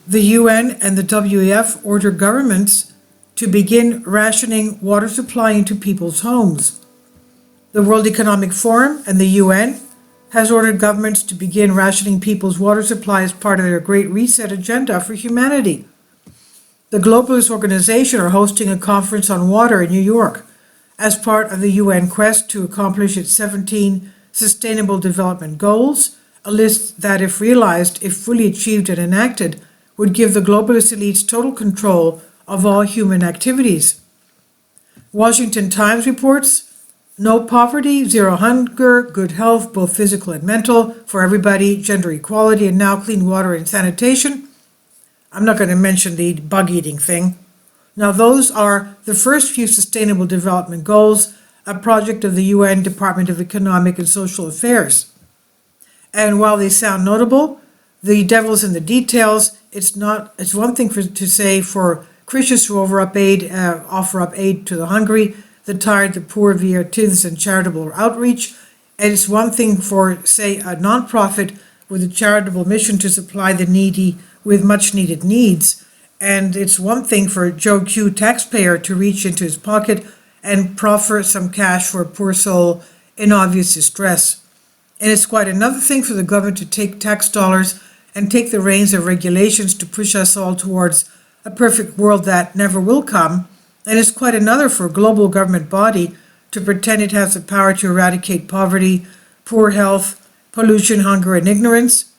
The UN and the WEF order governments to begin rationing water supply into people's homes. The World Economic Forum and the UN has ordered governments to begin rationing people's water supply as part of their Great Reset agenda for humanity. The globalist organization are hosting a conference on water in New York as part of the UN quest to accomplish its 17 Sustainable Development Goals, a list that, if realized, if fully achieved and enacted, would give the globalist elites total control of all human activities. Washington Times reports, no poverty, zero hunger, good health, both physical and mental, for everybody, gender equality, and now clean water and sanitation. I'm not going to mention the bug-eating thing. Now, those are the first few Sustainable Development Goals, a project of the UN Department of Economic and Social Affairs. And while they sound notable, the devil's in the details. It's one thing to say for Christians who offer up aid to the hungry, the tired, the poor via tithes and charitable outreach. And it's one thing for, say, a nonprofit with a charitable mission to supply the needy with much needed needs. And it's one thing for Joe Q, taxpayer, to reach into his pocket and proffer some cash for a poor soul in obvious distress. And it's quite another thing for the government to take tax dollars and take the reins of regulations to push us all towards a perfect world that never will come. And it's quite another for a global government body to pretend it has the power to eradicate poverty, poor health, pollution, hunger, and ignorance,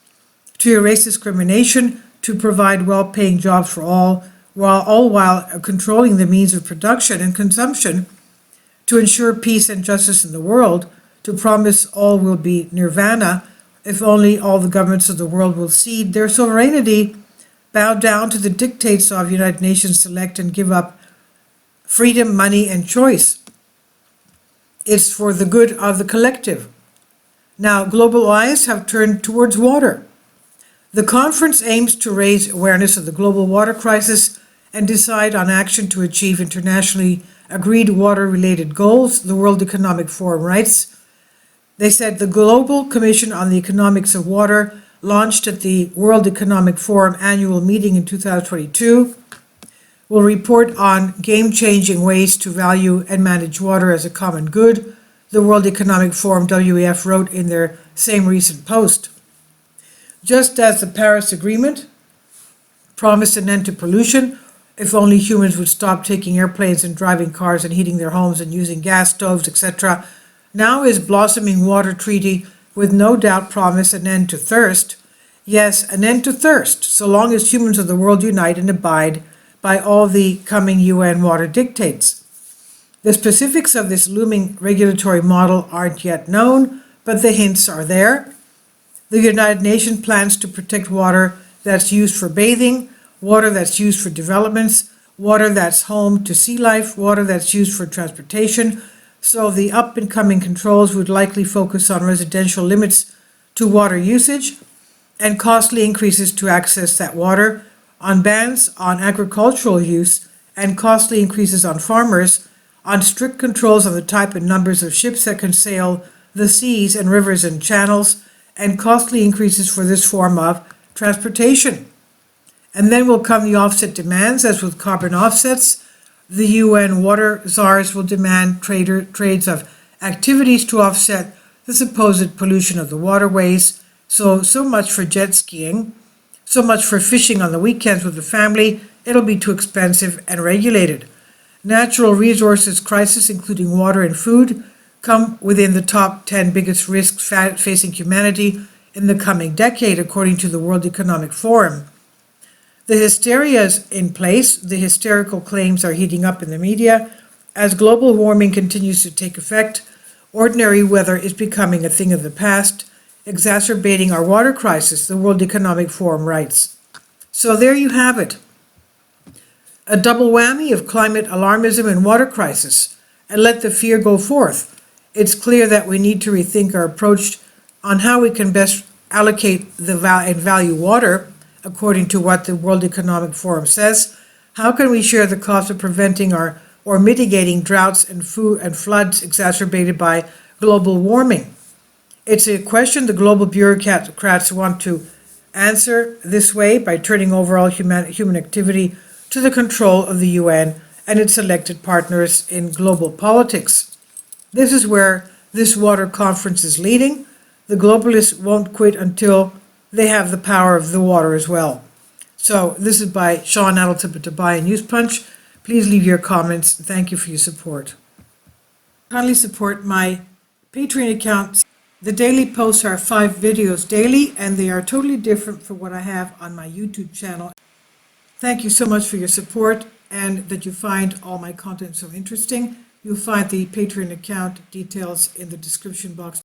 to erase discrimination, to provide well-paying jobs for all while controlling the means of production and consumption, to ensure peace and justice in the world, to promise all will be nirvana, if only all the governments of the world will cede their sovereignty, bow down to the dictates of United Nations Select, and give up freedom, money, and choice. It's for the good of the collective. Now, global eyes have turned towards water. The conference aims to raise awareness of the global water crisis and decide on action to achieve internationally agreed water-related goals, the World Economic Forum writes. They said the Global Commission on the Economics of Water, launched at the World Economic Forum annual meeting in 2022, will report on game-changing ways to value and manage water as a common good, the World Economic Forum WEF wrote in their same recent post. Just as the Paris Agreement promised an end to pollution, if only humans would stop taking airplanes and driving cars and heating their homes and using gas stoves, etc., now is blossoming water treaty with no doubt promise an end to thirst. Yes, an end to thirst, so long as humans of the world unite and abide by all the coming UN water dictates. The specifics of this looming regulatory model aren't yet known, but the hints are there. The United Nations plans to protect water that's used for bathing, water that's used for developments, water that's home to sea life, water that's used for transportation. So the up-and-coming controls would likely focus on residential limits to water usage and costly increases to access that water, on bans on agricultural use and costly increases on farmers, on strict controls on the type and numbers of ships that can sail the seas and rivers and channels, and costly increases for this form of transportation. And then will come the offset demands, as with carbon offsets. The UN water czars will demand trades of activities to offset the supposed pollution of the waterways. So much for jet skiing, so much for fishing on the weekends with the family. It'll be too expensive and regulated. Natural resources crisis, including water and food, come within the top 10 biggest risks facing humanity in the coming decade, according to the World Economic Forum. The hysteria is in place. The hysterical claims are heating up in the media. As global warming continues to take effect, ordinary weather is becoming a thing of the past, exacerbating our water crisis, the World Economic Forum writes. So there you have it. A double whammy of climate alarmism and water crisis, and let the fear go forth. It's clear that we need to rethink our approach on how we can best allocate and value water, according to what the World Economic Forum says. How can we share the cost of preventing or mitigating droughts and floods exacerbated by global warming? It's a question the global bureaucrats want to answer this way by turning overall human activity to the control of the UN and its elected partners in global politics. This is where this water conference is leading. The globalists won't quit until they have the power of the water as well. So this is by Sean Addleton at Dubai News Punch. Please leave your comments. Thank you for your support. Kindly support my Patreon account. The daily posts are 5 videos daily, and they are totally different from what I have on my YouTube channel. Thank you so much for your support and that you find all my content so interesting. You'll find the Patreon account details in the description box.